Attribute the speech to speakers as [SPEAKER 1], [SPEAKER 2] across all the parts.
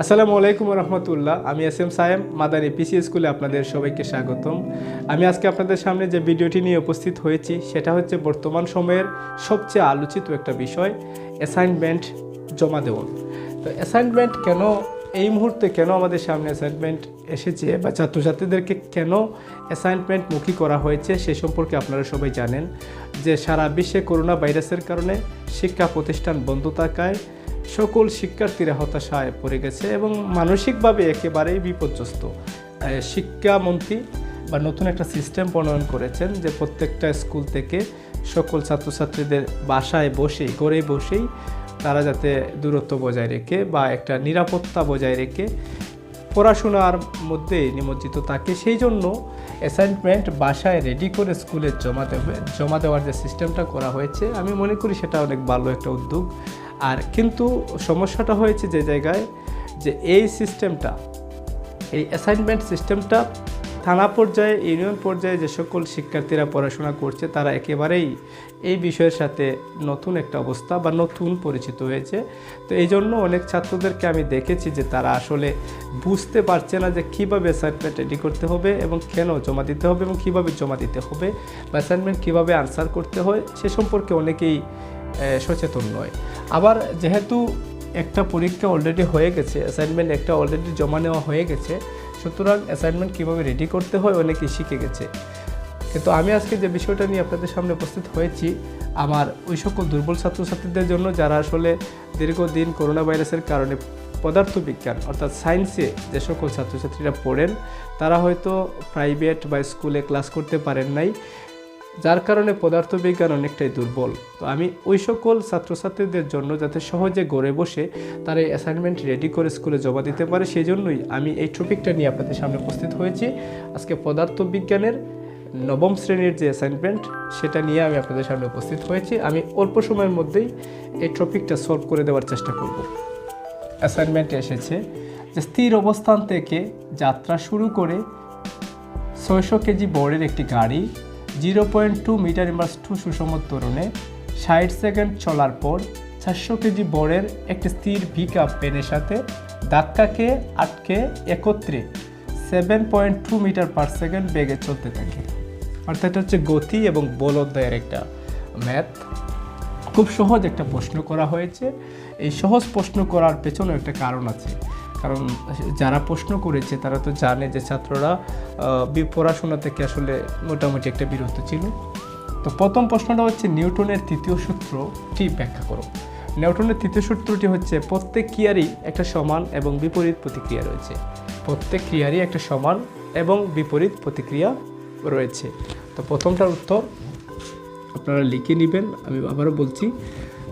[SPEAKER 1] আসসালামু আলাইকুম রহমতুল্লাহ। আমি এস.এম. সায়েম মাদানী পিসি স্কুলে আপনাদের সবাইকে স্বাগতম। আমি আজকে আপনাদের সামনে যে ভিডিওটি নিয়ে উপস্থিত হয়েছি সেটা হচ্ছে বর্তমান সময়ের সবচেয়ে আলোচিত একটা বিষয়, অ্যাসাইনমেন্ট জমা দেওয়া। তো অ্যাসাইনমেন্ট কেন এই মুহূর্তে কেন আমাদের সামনে অ্যাসাইনমেন্ট এসেছে বা ছাত্রছাত্রীদেরকে কেন অ্যাসাইনমেন্টমুখী করা হয়েছে সে সম্পর্কে আপনারা সবাই জানেন যে সারা বিশ্বে করোনা ভাইরাসের কারণে শিক্ষা প্রতিষ্ঠান বন্ধ থাকায় সকল শিক্ষার্থীরা হতাশায় পড়ে গেছে এবং মানসিকভাবে একেবারেই বিপর্যস্ত। শিক্ষামন্ত্রী বা নতুন একটা সিস্টেম প্রণয়ন করেছেন যে প্রত্যেকটা স্কুল থেকে সকল ছাত্রছাত্রীদের বাসায় বসেই ঘরে বসেই তারা যাতে দূরত্ব বজায় রেখে বা একটা নিরাপত্তা বজায় রেখে পড়াশোনার মধ্যে নিমজ্জিত থাকে, সেই জন্য অ্যাসাইনমেন্ট বাসায় রেডি করে স্কুলে জমা দেওয়ার যে সিস্টেমটা করা হয়েছে আমি মনে করি সেটা অনেক ভালো একটা উদ্যোগ। আর কিন্তু সমস্যাটা হয়েছে যে জায়গায় যে এই অ্যাসাইনমেন্ট সিস্টেমটা থানা পর্যায়ে ইউনিয়ন পর্যায়ে যে সকল শিক্ষার্থীরা পড়াশোনা করছে তারা একেবারেই এই বিষয়ের সাথে নতুন একটা অবস্থা বা নতুন পরিচিত হয়েছে। তো এই জন্য অনেক ছাত্রদেরকে আমি দেখেছি যে তারা আসলে বুঝতে পারছে না যে কীভাবে অ্যাসাইনমেন্ট রেডি করতে হবে এবং কেন জমা দিতে হবে এবং কীভাবে জমা দিতে হবে বা অ্যাসাইনমেন্ট কীভাবে আনসার করতে হয় সে সম্পর্কে অনেকেই সচেতন নয়। আবার যেহেতু একটা পরীক্ষা অলরেডি হয়ে গেছে, অ্যাসাইনমেন্ট একটা অলরেডি জমা নেওয়া হয়ে গেছে, সুতরাং অ্যাসাইনমেন্ট কীভাবে রেডি করতে হয় অনেকেই শিখে গেছে। কিন্তু আমি আজকে যে বিষয়টা নিয়ে আপনাদের সামনে উপস্থিত হয়েছি আমার ওই সকল দুর্বল ছাত্রছাত্রীদের জন্য যারা আসলে দীর্ঘদিন করোনা ভাইরাসের কারণে পদার্থবিজ্ঞান অর্থাৎ সায়েন্সে যে সকল ছাত্রছাত্রীরা পড়েন তারা হয়তো প্রাইভেট বা স্কুলে ক্লাস করতে পারেন নাই, যার কারণে পদার্থবিজ্ঞান অনেকটাই দুর্বল। তো আমি ওই সকল ছাত্রছাত্রীদের জন্য যাতে সহজে ঘরে বসে তারা এই অ্যাসাইনমেন্ট রেডি করে স্কুলে জমা দিতে পারে সেই জন্যই আমি এই টপিকটা নিয়ে আপনাদের সামনে উপস্থিত হয়েছি। আজকে পদার্থবিজ্ঞানের নবম শ্রেণীর যে অ্যাসাইনমেন্ট সেটা নিয়ে আমি আপনাদের সামনে উপস্থিত হয়েছি। আমি অল্প সময়ের মধ্যেই এই টপিকটা সলভ করে দেওয়ার চেষ্টা করব। অ্যাসাইনমেন্টে এসেছে যে স্থির অবস্থান থেকে যাত্রা শুরু করে 600 কেজি বড়ের একটি গাড়ি 0.2 মিটার/2 সুষম ত্বরণে 60 সেকেন্ড চলার পর 400 কেজি বড়ের একটি স্থির পিকআপ ভ্যানের সাথে ধাক্কাকে আটকে একত্রে 7.2 মিটার/সেকেন্ড বেগে চলতে থাকে। অর্থাৎ এটা হচ্ছে গতি এবং বল অধ্যায়ের একটা ম্যাথ। খুব সহজ একটা প্রশ্ন করা হয়েছে। এই সহজ প্রশ্ন করার পেছনে একটা কারণ আছে, কারণ যারা প্রশ্ন করেছে তারা তো জানে যে ছাত্ররা পড়াশোনা থেকে আসলে মোটামুটি একটা বিরত ছিল। তো প্রথম প্রশ্নটা হচ্ছে নিউটনের তৃতীয় সূত্রটি ব্যাখ্যা করো। নিউটনের তৃতীয় সূত্রটি হচ্ছে প্রত্যেক ক্রিয়ারই একটা সমান এবং বিপরীত প্রতিক্রিয়া রয়েছে। প্রত্যেক ক্রিয়ারই একটা সমান এবং বিপরীত প্রতিক্রিয়া রয়েছে। তো প্রথমটার উত্তর আপনারা লিখে নেবেন। আমি আবারও বলছি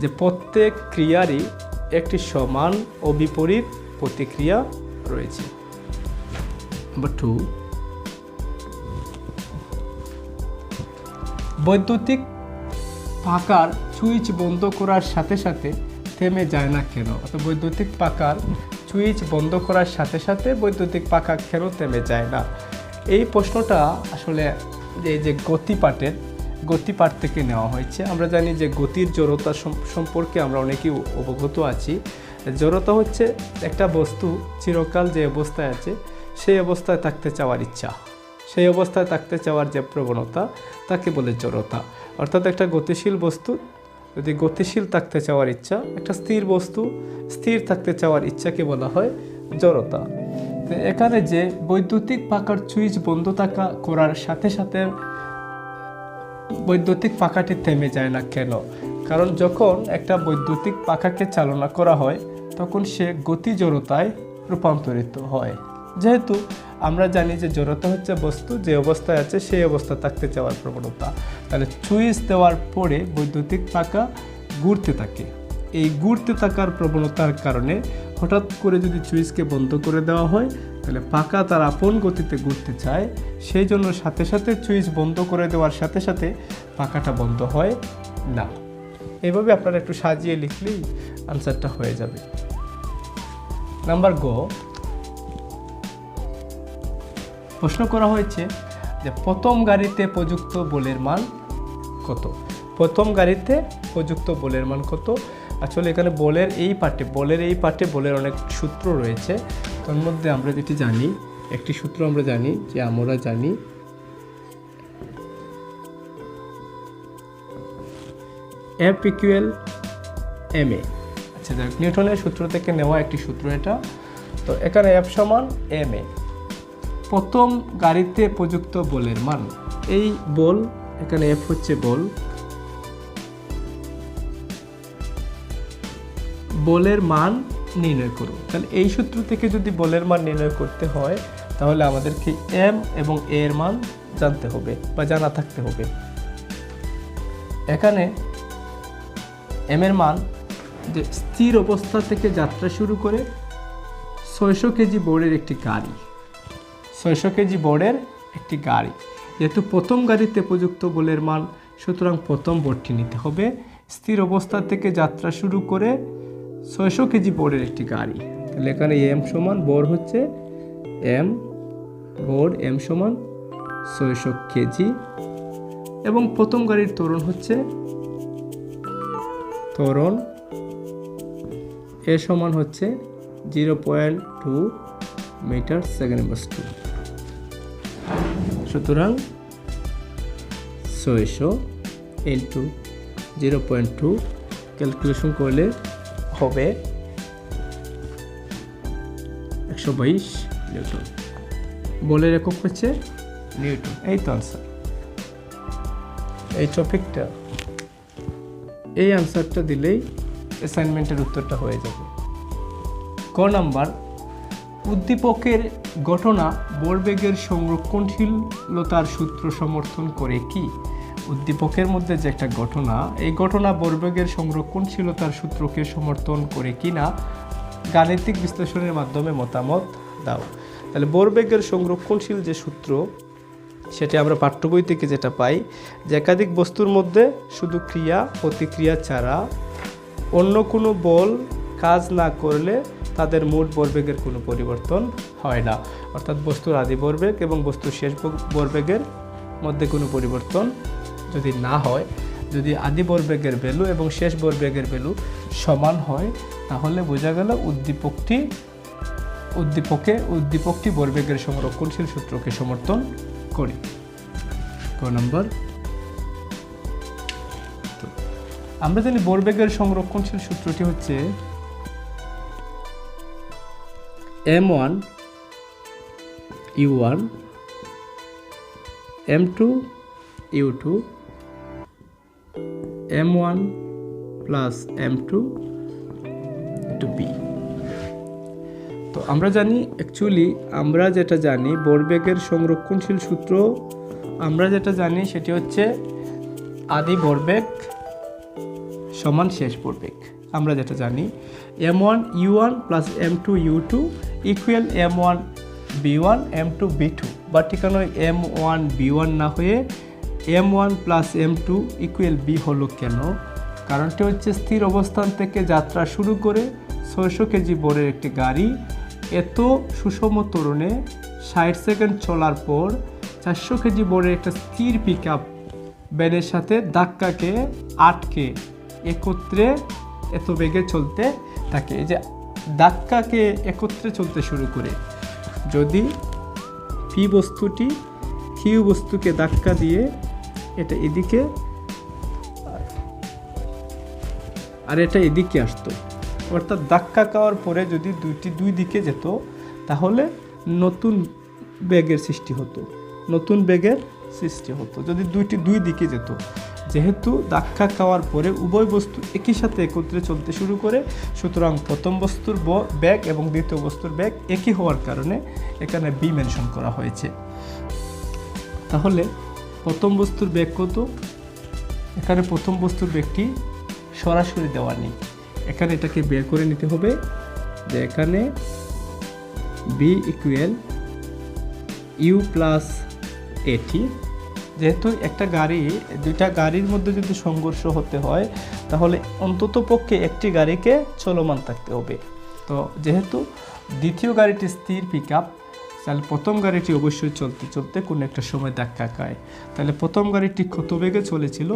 [SPEAKER 1] যে প্রত্যেক ক্রিয়ারই একটি সমান ও বিপরীত প্রতিক্রিয়া রয়েছে। নাম্বার 2, বৈদ্যুতিক পাখার সুইচ বন্ধ করার সাথে সাথে থেমে যায় না কেন? অর্থাৎ বৈদ্যুতিক পাখার সুইচ বন্ধ করার সাথে সাথে বৈদ্যুতিক পাখা কেন থেমে যায় না? এই প্রশ্নটা আসলে এই যে গতিপাঠ থেকে নেওয়া হয়েছে। আমরা জানি যে গতির জড়তা সম্পর্কে আমরা অনেকেই অবগত আছি। জড়তা হচ্ছে একটা বস্তু চিরকাল যে অবস্থায় আছে সেই অবস্থায় থাকতে চাওয়ার ইচ্ছা, সেই অবস্থায় থাকতে চাওয়ার যে প্রবণতা তাকে বলে জড়তা। অর্থাৎ একটা গতিশীল বস্তু যদি গতিশীল থাকতে চাওয়ার ইচ্ছা, একটা স্থির বস্তু স্থির থাকতে চাওয়ার ইচ্ছাকে বলা হয় জড়তা। তো এখানে যে বৈদ্যুতিক পাখার সুইচ বন্ধ করার সাথে সাথে বৈদ্যুতিক পাখাটি থেমে যায় না কেন? কারণ যখন একটা বৈদ্যুতিক পাখাকে চালনা করা হয় তখন সে গতি জড়তায় রূপান্তরিত হয়। যেহেতু আমরা জানি যে জড়তা হচ্ছে বস্তু যে অবস্থায় আছে সেই অবস্থা থাকতে চাওয়ার প্রবণতা, তাহলে সুইচ দেওয়ার পরে বৈদ্যুতিক পাখা ঘুরতে থাকে। এই ঘুরতে থাকার প্রবণতার কারণে হঠাৎ করে যদি সুইচকে বন্ধ করে দেওয়া হয় তাহলে পাখা তার আপন গতিতে ঘুরতে চায়, সেই জন্য সাথে সাথে সুইচ বন্ধ করে দেওয়ার সাথে সাথে পাখাটা বন্ধ হয় না। এইভাবে আপনারা একটু সাজিয়ে লিখলেই আনসারটা হয়ে যাবে। নাম্বার গো, প্রশ্ন করা হয়েছে যে প্রথম গাড়িতে প্রযুক্ত বলের মান কত? প্রথম গাড়িতে প্রযুক্ত বলের মান কত? আসলে এখানে বলের এই পার্টে বলের অনেক সূত্র রয়েছে। তার মধ্যে আমরা যেটি জানি, একটি সূত্র আমরা জানি যে আমরা জানি F ইকুয়াল ma। আচ্ছা দেখ, নিউটনের সূত্র থেকে নেওয়া একটি সূত্র এটা। তো এখানে F সমান ma, প্রথম গাড়িতে প্রযুক্ত বলের মান। এই বল, এখানে F হচ্ছে বলের মান নির্ণয় করুন। তাহলে এই সূত্র থেকে যদি বলের মান নির্ণয় করতে হয় তাহলে আমাদেরকে m এবং a এর মান জানতে হবে বা জানা থাকতে হবে। এখানে m এর মান যে স্থির অবস্থা থেকে যাত্রা শুরু করে 600 কেজি বোর্ডের একটি গাড়ি, 600 কেজি বোর্ডের একটি গাড়ি, যেহেতু প্রথম গাড়িতে প্রযুক্ত বলের মান, সুতরাং প্রথম বোর্ডটি নিতে হবে। স্থির অবস্থা থেকে যাত্রা শুরু করে 600 কেজি বোর্ডের একটি গাড়ি, তাহলে এখানে m সমান বোর্ড হচ্ছে m সমান 600 কেজি, এবং প্রথম গাড়ির ত্বরণ হচ্ছে a সমান হচ্ছে 0.2 মিটার সেকেন্ড বাস 2। সুতরাং 600 ইন্টু 0.2 ক্যালকুলেশন করলে হবে 122 নিউটন। বলের একক হচ্ছে নিউটন। এই তো আনসার, এই টপিকটা, এই আনসারটা দিলেই অ্যাসাইনমেন্টের উত্তরটা হয়ে যাবে। ক নাম্বার, উদ্দীপকের ঘটনা ভরবেগের সংরক্ষণশীলতার সূত্র সমর্থন করে কি? উদ্দীপকের মধ্যে যে একটা ঘটনা, এই ঘটনা ভরবেগের সংরক্ষণশীলতার সূত্রকে সমর্থন করে কি না গাণিতিক বিশ্লেষণের মাধ্যমে মতামত দাও। তাহলে ভরবেগের সংরক্ষণশীল যে সূত্র, সেটা আমরা পাঠ্য বই থেকে যেটা পাই, যে একাধিক বস্তুর মধ্যে শুধু ক্রিয়া প্রতিক্রিয়া ছাড়া অন্য কোনো বল কাজ না করলে তাদের মোট ভরবেগের কোনো পরিবর্তন হয় না। অর্থাৎ বস্তুর আদি ভরবেগ এবং বস্তুর শেষ ভরবেগের মধ্যে কোনো পরিবর্তন যদি না হয়, যদি আদি ভরবেগের ভ্যালু এবং শেষ ভরবেগের ভ্যালু সমান হয়, তাহলে বোঝা গেল উদ্দীপকটি ভরবেগের সংরক্ষণশীল সূত্রকে সমর্থন করে। ক নম্বর, আমরা জানি ভরবেগের সংরক্ষণশীল সূত্রটি হচ্ছে m1 u1 m2 u2 m1 plus m2 two b। তো আমরা জানি, অ্যাকচুয়ালি আমরা যেটা জানি ভরবেগের সংরক্ষণশীল সূত্র, আমরা যেটা জানি সেটি হচ্ছে আদি ভরবেগ সমান শেষ ভরবেগ। আমরা যেটা জানি m1 u1 plus m2 u2 equal m1 b1 m2 b2, but এখানে m1 b1 না হয়ে m1 plus m2 equal b হলো কেন? কারণটি হচ্ছে স্থির অবস্থান থেকে যাত্রা শুরু করে 600 কেজি বোর্ডের একটি গাড়ি এত সুষম ত্বরণে 60 সেকেন্ড চলার পর 400 কেজি বোর্ডের একটা স্থির পিক আপ ভ্যানের সাথে ধাক্কাকে আটকে একত্রে এত বেগে চলতে থাকে। এই যে ধাক্কাকে একত্রে চলতে শুরু করে, যদি পি বস্তুটি কিউ বস্তুকে ধাক্কা দিয়ে এটা এদিকে আর এটা এদিকে আসতো, অর্থাৎ ধাক্কা খাওয়ার পরে যদি দুই দিকে যেত তাহলে নতুন বেগের সৃষ্টি হতো, যদি দুই দিকে যেত। যেহেতু ধাক্কা খাওয়ার পরে উভয় বস্তু একই সাথে একত্রে চলতে শুরু করে, সুতরাং প্রথম বস্তুর বেগ এবং দ্বিতীয় বস্তুর বেগ একই হওয়ার কারণে এখানে বি মেনশন করা হয়েছে। তাহলে প্রথম বস্তুর বেগ কত? এখানে প্রথম বস্তুর বেগটি সরাসরি দেওয়া নেই, এখানে এটাকে বের করে নিতে হবে, যে এখানে বি ইকুয়াল ইউ প্লাস এটি। যেহেতু একটা দুইটা গাড়ির মধ্যে যদি সংঘর্ষ হতে হয় তাহলে অন্তত পক্ষে একটি গাড়িকে চলমান থাকতে হবে। তো যেহেতু দ্বিতীয় গাড়িটি স্থির পিক আপ, তাহলে প্রথম গাড়িটি অবশ্যই চলতে চলতে কোনো একটা সময় ধাক্কা খায়। তাহলে প্রথম গাড়িটি কত বেগে চলেছিল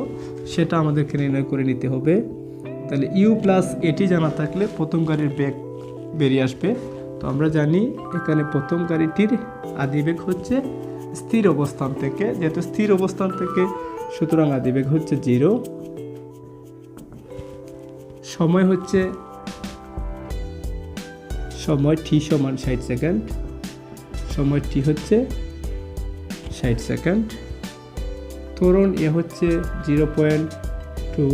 [SPEAKER 1] সেটা আমাদেরকে নির্ণয় করে নিতে হবে। তাহলে ইউ প্লাস এটি জানা থাকলে প্রথম গাড়ির বেগ বেরিয়ে আসবে। তো আমরা জানি এখানে প্রথম গাড়িটির আদিবেগ হচ্ছে স্থির অবস্থান থেকে, যেহেতু স্থির অবস্থান থেকে সুতরাং আদিবেগ হচ্ছে 0। সময় হচ্ছে সময় t সমান 60 সেকেন্ড, সময় t হচ্ছে 60 সেকেন্ড। ত্বরণ এ হচ্ছে 0.2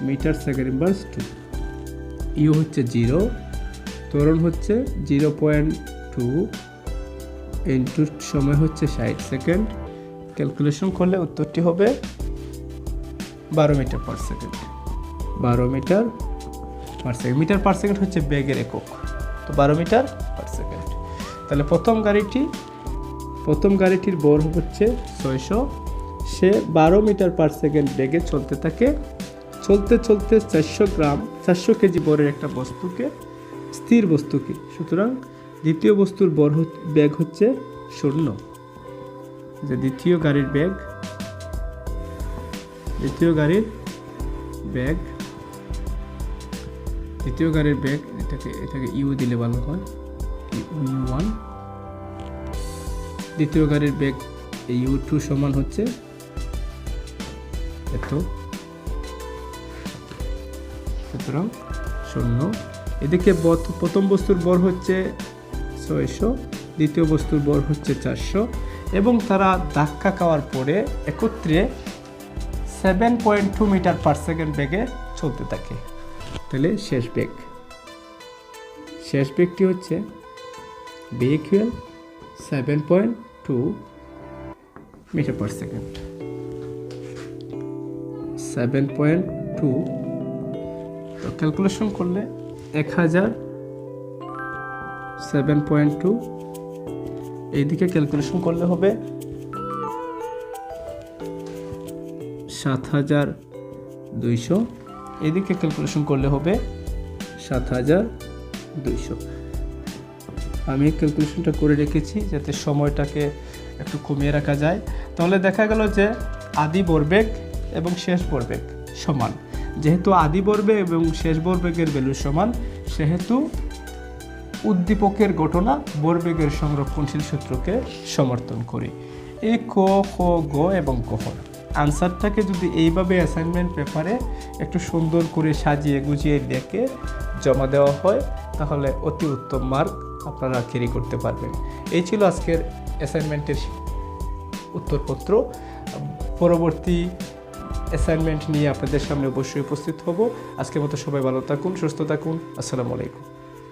[SPEAKER 1] মিটার সেকেন্ড ইনভার্স 2, ইউ হচ্ছে 0, ত্বরণ হচ্ছে 0.2 ইন্টু সময় হচ্ছে 60 সেকেন্ড। ক্যালকুলেশন করলে উত্তরটি হবে 12 metre per second. 12 metre per second, metre per second হচ্ছে বেগের একক, তো 12 মিটার পার সেকেন্ড। তাহলে প্রথম গাড়িটির ভর হচ্ছে 600, সে 12 মিটার পার সেকেন্ড বেগে চলতে থাকে। চলতে 400 কেজি ভরের একটা বস্তুকে, স্থির বস্তুকে, সুতরাং দ্বিতীয় বস্তুর বেগ হচ্ছে 0। যে দ্বিতীয় গাড়ির বেগ এটাকে ইউ দিলে ভালো হয়, u1। দ্বিতীয় গাড়ির বেগ u2 সমান হচ্ছে এত, সুতরাং 0। এদিকে প্রথম বস্তুর ভর হচ্ছে 600, দ্বিতীয় বস্তুর ভর হচ্ছে 400, এবং তারা ধাক্কা খাওয়ার পরে একত্রে 7.2 মিটার পার সেকেন্ড বেগে চলতে থাকে। তাহলে শেষ বেগটি হচ্ছে b equal 7.2 metre per second. 7.2, তো ক্যালকুলেশন করলে 1000, 7.2 এইদিকে ক্যালকুলেশন করলে হবে 7200, এদিকে ক্যালকুলেশন করলে হবে 7200। আমি ক্যালকুলেশনটা করে রেখেছি যাতে সময়টাকে একটু কমিয়ে রাখা যায়। তাহলে দেখা গেল যে আদি ভরবেগ এবং শেষ ভরবেগ সমান। যেহেতু আদি ভরবেগ এবং শেষ ভরবেগের ভ্যালু সমান, সেহেতু উদ্দীপকের ঘটনা ভরবেগের সংরক্ষণশীল সূত্রকে সমর্থন করি। এই ক, খ, গ এবং কহ আনসারটাকে যদি এইভাবে অ্যাসাইনমেন্ট পেপারে একটু সুন্দর করে সাজিয়ে গুছিয়ে লিখে জমা দেওয়া হয়, তাহলে অতি উত্তম মার্ক আপনারা ক্যারি করতে পারবেন। এই ছিল আজকের অ্যাসাইনমেন্টের উত্তরপত্র। পরবর্তী অ্যাসাইনমেন্ট নিয়ে আপনাদের সামনে অবশ্যই উপস্থিত হব। আজকের মতো সবাই ভালো থাকুন, সুস্থ থাকুন। আসসালামু আলাইকুম।